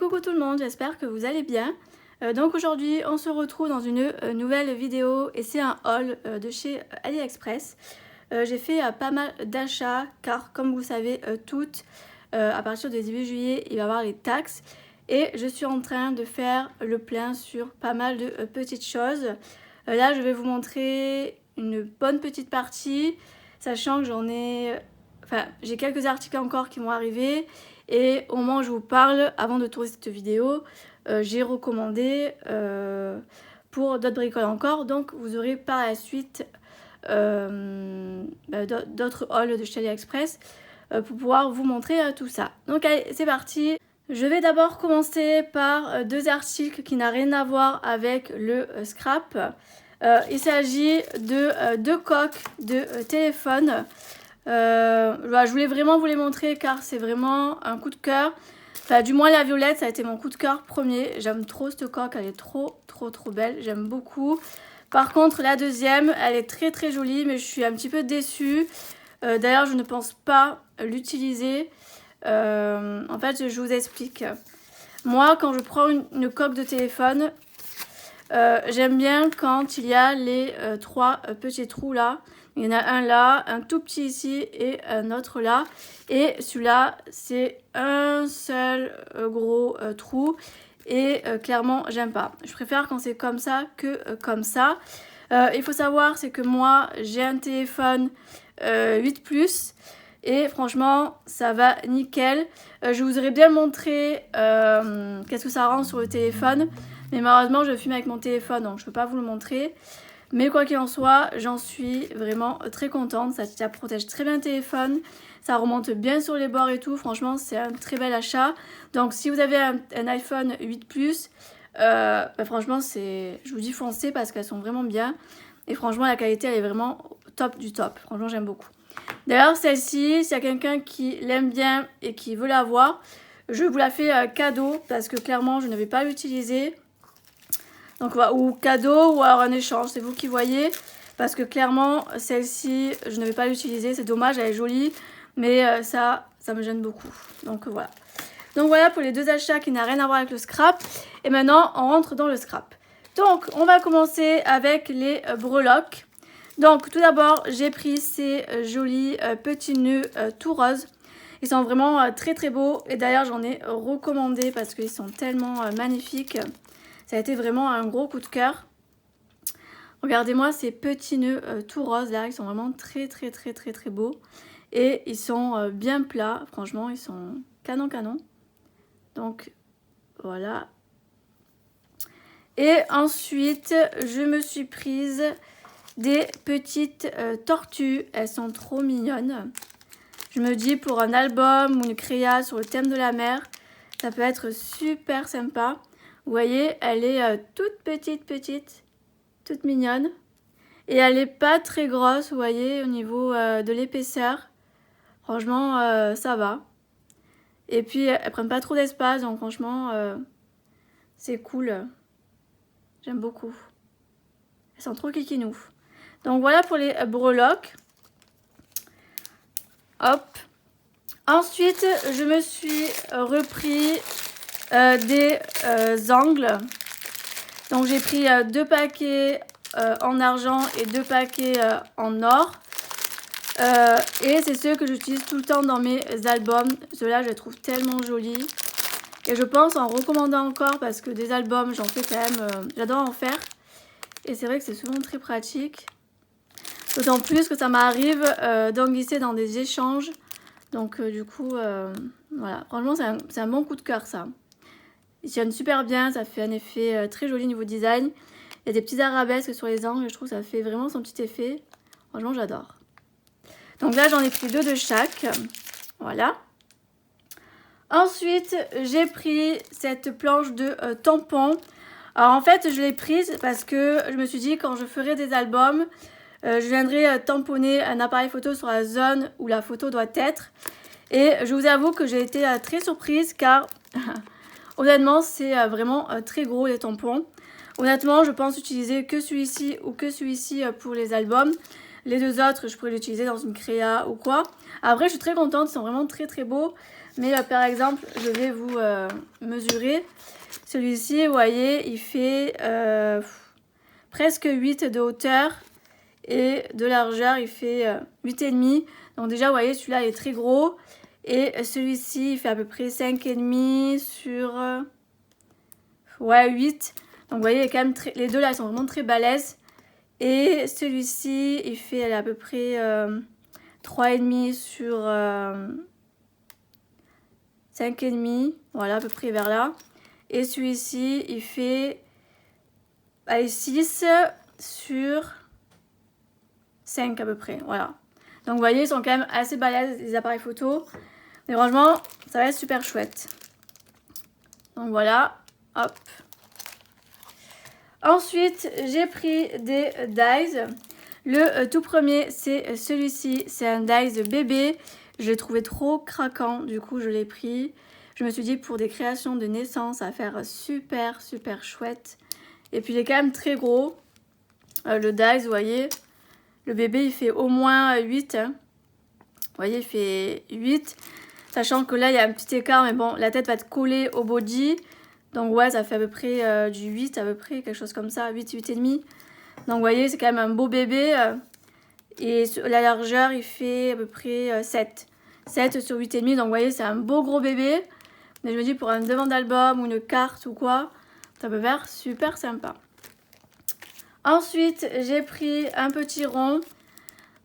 Coucou tout le monde, j'espère que vous allez bien. Donc aujourd'hui on se retrouve dans une nouvelle vidéo et c'est un haul de chez AliExpress. J'ai fait pas mal d'achats car comme vous savez toutes, à partir du début juillet il va y avoir les taxes. Et je suis en train de faire le plein sur pas mal de petites choses. Là je vais vous montrer une bonne petite partie, sachant que j'ai quelques articles encore qui vont arriver. Et au moment où je vous parle, avant de tourner cette vidéo, j'ai recommandé pour d'autres bricoles encore. Donc vous aurez par la suite d'autres hauls de chez AliExpress pour pouvoir vous montrer tout ça. Donc allez, c'est parti. Je vais d'abord commencer par deux articles qui n'ont rien à voir avec le scrap. Il s'agit de deux coques de téléphone. Je voulais vraiment vous les montrer car c'est vraiment un coup de cœur. Enfin, du moins la violette, ça a été mon coup de cœur premier. J'aime trop cette coque, elle est trop belle, j'aime beaucoup. Par contre, la deuxième, elle est très jolie, mais je suis un petit peu déçue. D'ailleurs, je ne pense pas l'utiliser. En fait, je vous explique. Moi, quand je prends une coque de téléphone, j'aime bien quand il y a les trois petits trous là. Il y en a un là, un tout petit ici et un autre là. Et celui-là, c'est un seul gros trou. Et clairement, j'aime pas. Je préfère quand c'est comme ça que comme ça. Il faut savoir, c'est que moi, j'ai un téléphone 8 Plus. Et franchement, ça va nickel. Je vous aurais bien montré qu'est-ce que ça rend sur le téléphone. Mais malheureusement, je filme avec mon téléphone, donc je ne peux pas vous le montrer. Mais quoi qu'il en soit, j'en suis vraiment très contente. Ça protège très bien le téléphone. Ça remonte bien sur les bords et tout. Franchement, c'est un très bel achat. Donc, si vous avez un iPhone 8 Plus, franchement, je vous dis foncez parce qu'elles sont vraiment bien. Et franchement, la qualité, elle est vraiment top du top. Franchement, j'aime beaucoup. D'ailleurs, celle-ci, s'il y a quelqu'un qui l'aime bien et qui veut l'avoir, je vous la fais cadeau parce que clairement, je ne vais pas l'utiliser. Donc, ou cadeau ou alors un échange, c'est vous qui voyez. Parce que clairement, celle-ci, je ne vais pas l'utiliser. C'est dommage, elle est jolie. Mais ça me gêne beaucoup. Donc, voilà. Donc, voilà pour les deux achats qui n'ont rien à voir avec le scrap. Et maintenant, on rentre dans le scrap. Donc, on va commencer avec les breloques. Donc, tout d'abord, j'ai pris ces jolis petits nœuds tout roses. Ils sont vraiment très beaux. Et d'ailleurs, j'en ai recommandé parce qu'ils sont tellement magnifiques. Ça a été vraiment un gros coup de cœur. Regardez-moi ces petits nœuds tout roses là. Ils sont vraiment très beaux. Et ils sont bien plats. Franchement, ils sont canon. Donc, voilà. Et ensuite, je me suis prise des petites tortues. Elles sont trop mignonnes. Je me dis pour un album ou une créa sur le thème de la mer, ça peut être super sympa. Vous voyez, elle est toute petite, toute mignonne. Et elle n'est pas très grosse, vous voyez, au niveau de l'épaisseur. Franchement, ça va. Et puis, elles ne prennent pas trop d'espace, donc franchement, c'est cool. J'aime beaucoup. Elles sont trop kikinous. Donc voilà pour les breloques. Hop. Ensuite, je me suis repris des angles. Donc j'ai pris 2 paquets en argent et 2 paquets en or. Et c'est ceux que j'utilise tout le temps dans mes albums. Ceux-là, je les trouve tellement jolis. Et je pense en recommandant encore parce que des albums, j'en fais quand même. J'adore en faire. Et c'est vrai que c'est souvent très pratique. D'autant plus que ça m'arrive d'en glisser dans des échanges. Donc du coup, voilà. Franchement, c'est un bon coup de cœur ça. Ils tiennent super bien, ça fait un effet très joli niveau design. Il y a des petits arabesques sur les angles, je trouve que ça fait vraiment son petit effet. Franchement, j'adore. Donc là, j'en ai pris 2 de chaque. Voilà. Ensuite, j'ai pris cette planche de tampons. Alors en fait, je l'ai prise parce que je me suis dit quand je ferai des albums, je viendrai tamponner un appareil photo sur la zone où la photo doit être. Et je vous avoue que j'ai été très surprise car honnêtement, c'est vraiment très gros les tampons. Honnêtement, je pense utiliser que celui-ci ou que celui-ci pour les albums. Les deux autres, je pourrais l'utiliser dans une créa ou quoi. Après, je suis très contente, ils sont vraiment très beaux. Mais par exemple, je vais vous mesurer. Celui-ci, vous voyez, il fait presque 8 de hauteur et de largeur, il fait 8,5. Donc déjà, vous voyez, celui-là est très gros. Et celui-ci, il fait à peu près 5,5 sur 8. Donc vous voyez, quand même les deux là, ils sont vraiment très balèzes. Et celui-ci, il fait à peu près 3,5 sur 5,5. Voilà, à peu près vers là. Et celui-ci, il fait 6 sur 5 à peu près. Voilà. Donc vous voyez, ils sont quand même assez balèzes, les appareils photo. Mais franchement, ça va être super chouette. Donc voilà. Hop. Ensuite, j'ai pris des dies. Le tout premier, c'est celui-ci. C'est un dies bébé. Je l'ai trouvé trop craquant. Du coup, je l'ai pris. Je me suis dit, pour des créations de naissance, ça va faire super, super chouette. Et puis, il est quand même très gros. Le dies, vous voyez. Le bébé, il fait au moins 8. Hein. Vous voyez, il fait 8. Sachant que là, il y a un petit écart. Mais bon, la tête va être collée au body. Donc ouais, ça fait à peu près du 8, à peu près, quelque chose comme ça, 8, 8,5. Donc vous voyez, c'est quand même un beau bébé. Et la largeur, il fait à peu près 7. 7 sur 8,5. Donc vous voyez, c'est un beau gros bébé. Mais je me dis, pour un devant d'album ou une carte ou quoi, ça peut faire super sympa. Ensuite, j'ai pris un petit rond.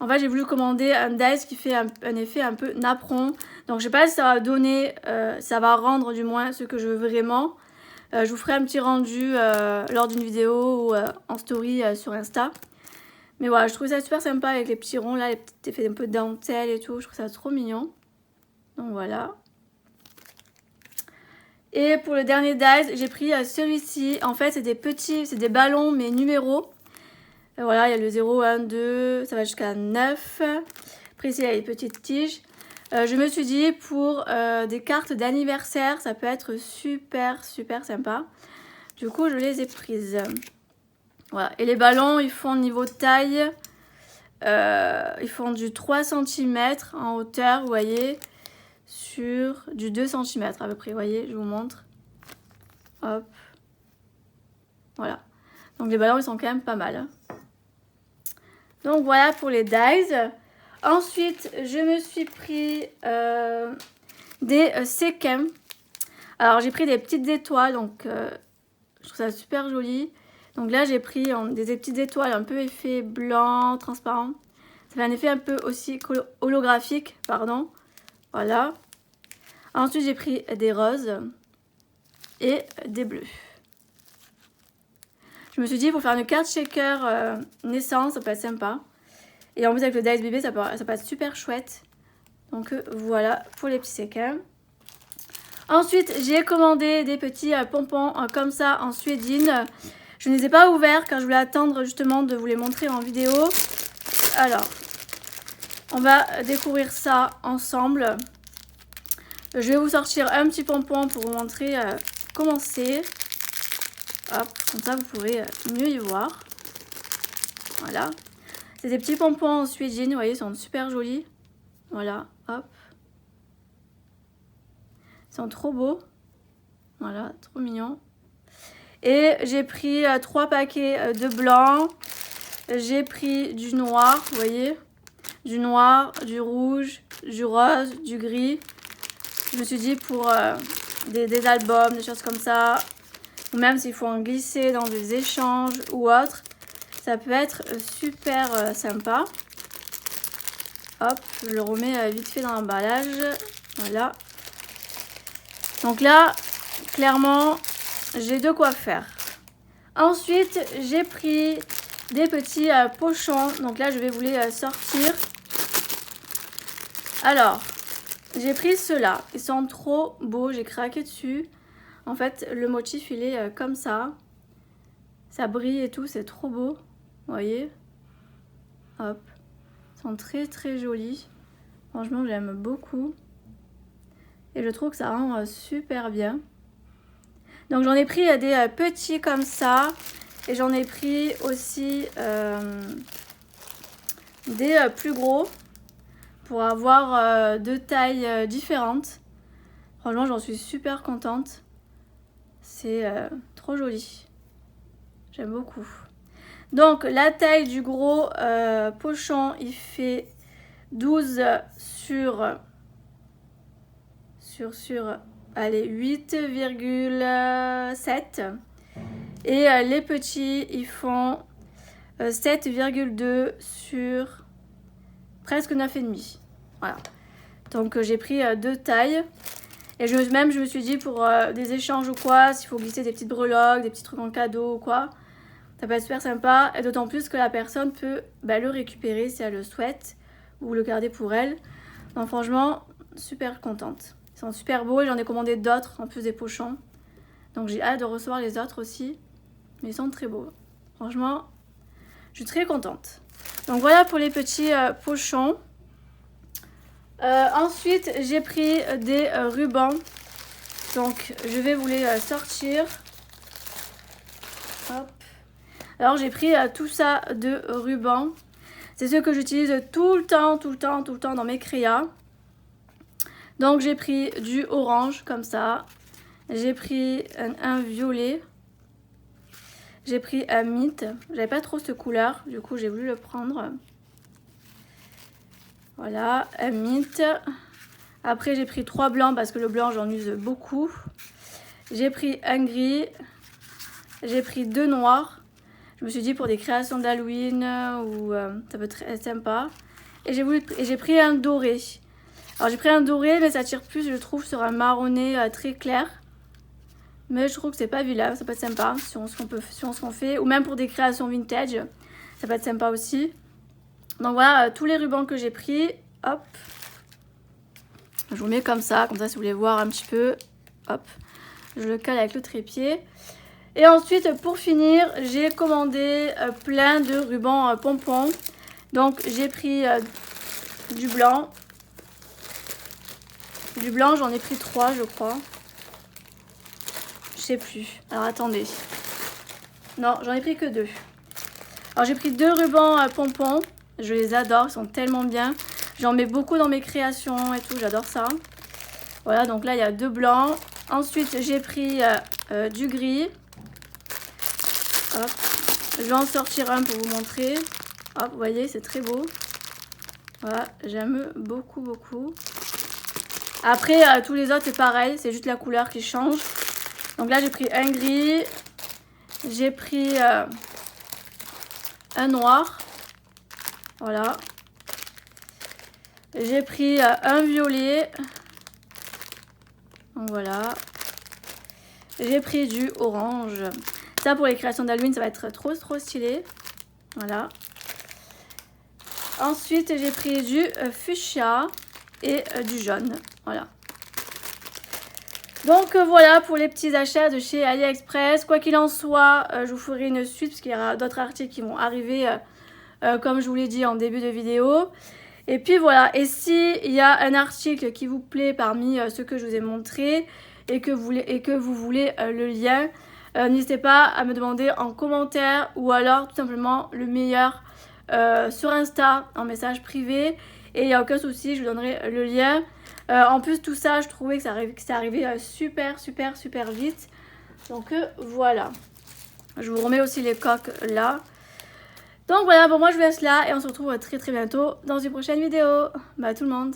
En fait, j'ai voulu commander un dice qui fait un effet un peu napperon. Donc je sais pas si ça va donner, ça va rendre du moins ce que je veux vraiment. Je vous ferai un petit rendu lors d'une vidéo ou en story sur Insta. Mais voilà, je trouve ça super sympa avec les petits ronds là, les petits effets un peu de dentelle et tout. Je trouve ça trop mignon. Donc voilà. Et pour le dernier dice, j'ai pris celui-ci. En fait, c'est des petits, c'est des ballons mais numéros. Voilà, il y a le 0, 1, 2, ça va jusqu'à 9. Après ici, il y a les petites tiges. Je me suis dit, pour des cartes d'anniversaire, ça peut être super, super sympa. Du coup, je les ai prises. Voilà. Et les ballons, ils font niveau taille, ils font du 3 cm en hauteur, vous voyez, sur du 2 cm à peu près, vous voyez, je vous montre. Hop. Voilà. Donc les ballons, ils sont quand même pas mal. Donc voilà pour les dies. Ensuite, je me suis pris des séquins. Alors, j'ai pris des petites étoiles, donc je trouve ça super joli. Donc là, j'ai pris des petites étoiles un peu effet blanc, transparent. Ça fait un effet un peu aussi holographique, pardon. Voilà. Ensuite, j'ai pris des roses et des bleus. Je me suis dit, pour faire une carte shaker naissance, ça peut être sympa. Et en plus, avec le dice bébé, ça peut être super chouette. Donc voilà pour les petits séquins. Ensuite, j'ai commandé des petits pompons comme ça en suédine. Je ne les ai pas ouverts car je voulais attendre justement de vous les montrer en vidéo. Alors, on va découvrir ça ensemble. Je vais vous sortir un petit pompon pour vous montrer comment c'est. Hop, comme ça vous pourrez mieux y voir. Voilà. C'est des petits pompons en suédine, vous voyez, ils sont super jolis. Voilà, hop. Ils sont trop beaux. Voilà, trop mignons. Et j'ai pris 3 paquets de blanc. J'ai pris du noir, vous voyez. Du noir, du rouge, du rose, du gris. Je me suis dit pour des albums, des choses comme ça. Ou même s'il faut en glisser dans des échanges ou autre. Ça peut être super sympa. Hop, je le remets vite fait dans l'emballage. Voilà. Donc là, clairement, j'ai de quoi faire. Ensuite, j'ai pris des petits pochons. Donc là, je vais vous les sortir. Alors, j'ai pris ceux-là. Ils sont trop beaux. J'ai craqué dessus. En fait, le motif, il est comme ça. Ça brille et tout. C'est trop beau. Vous voyez? Hop. Ils sont très, très jolis. Franchement, j'aime beaucoup. Et je trouve que ça rend super bien. Donc j'en ai pris des petits comme ça. Et j'en ai pris aussi des plus gros. Pour avoir deux tailles différentes. Franchement, j'en suis super contente. C'est trop joli. J'aime beaucoup. Donc, la taille du gros pochon, il fait 12 sur allez, 8,7. Et les petits, ils font 7,2 sur presque 9,5. Voilà. Donc, j'ai pris 2 tailles. Et je me suis dit pour des échanges ou quoi, s'il faut glisser des petites breloques, des petits trucs en cadeau ou quoi, ça peut être super sympa. Et d'autant plus que la personne peut le récupérer si elle le souhaite ou le garder pour elle. Donc franchement, super contente. Ils sont super beaux et j'en ai commandé d'autres en plus des pochons. Donc j'ai hâte de recevoir les autres aussi. Mais ils sont très beaux. Franchement, je suis très contente. Donc voilà pour les petits pochons. Ensuite, j'ai pris des rubans. Donc, je vais vous les sortir. Hop. Alors, j'ai pris tout ça de rubans. C'est ce que j'utilise tout le temps dans mes créas. Donc, j'ai pris du orange, comme ça. J'ai pris un violet. J'ai pris un mint. J'avais pas trop cette couleur, du coup, j'ai voulu le prendre. Voilà, un mint. Après, j'ai pris 3 blancs parce que le blanc, j'en use beaucoup. J'ai pris un gris. J'ai pris 2 noirs. Je me suis dit pour des créations d'Halloween ou ça peut être sympa. Et j'ai pris un doré. Alors, j'ai pris un doré, mais ça tire plus, je trouve, sur un marronné très clair. Mais je trouve que c'est pas vilain, ça peut être sympa si on ce qu'on fait. Ou même pour des créations vintage, ça peut être sympa aussi. Donc voilà, tous les rubans que j'ai pris, hop, je vous mets comme ça si vous voulez voir un petit peu, hop, je le cale avec le trépied. Et ensuite, pour finir, j'ai commandé plein de rubans pompons. Donc j'ai pris du blanc. Du blanc, j'en ai pris 3, je crois. Je sais plus. Alors attendez. Non, j'en ai pris que 2. Alors j'ai pris 2 rubans pompons. Je les adore, ils sont tellement bien. J'en mets beaucoup dans mes créations et tout, j'adore ça. Voilà, donc là, il y a 2 blancs. Ensuite, j'ai pris du gris. Hop. Je vais en sortir un pour vous montrer. Hop, vous voyez, c'est très beau. Voilà, j'aime beaucoup, beaucoup. Après, tous les autres, c'est pareil. C'est juste la couleur qui change. Donc là, j'ai pris un gris. J'ai pris un noir. Voilà. J'ai pris un violet. Donc voilà. J'ai pris du orange. Ça pour les créations d'Halloween, ça va être trop stylé. Voilà. Ensuite, j'ai pris du fuchsia et du jaune. Voilà. Donc voilà pour les petits achats de chez AliExpress. Quoi qu'il en soit, je vous ferai une suite parce qu'il y aura d'autres articles qui vont arriver comme je vous l'ai dit en début de vidéo. Et puis voilà, et s'il y a un article qui vous plaît parmi ceux que je vous ai montré et que vous voulez le lien, n'hésitez pas à me demander en commentaire ou alors tout simplement le meilleur sur Insta en message privé. Et il n'y a aucun souci, je vous donnerai le lien. En plus, tout ça, je trouvais que c'est arrivé super vite. Donc voilà. Je vous remets aussi les coques là. Donc voilà, bon moi je vous laisse là et on se retrouve très bientôt dans une prochaine vidéo. Bye tout le monde.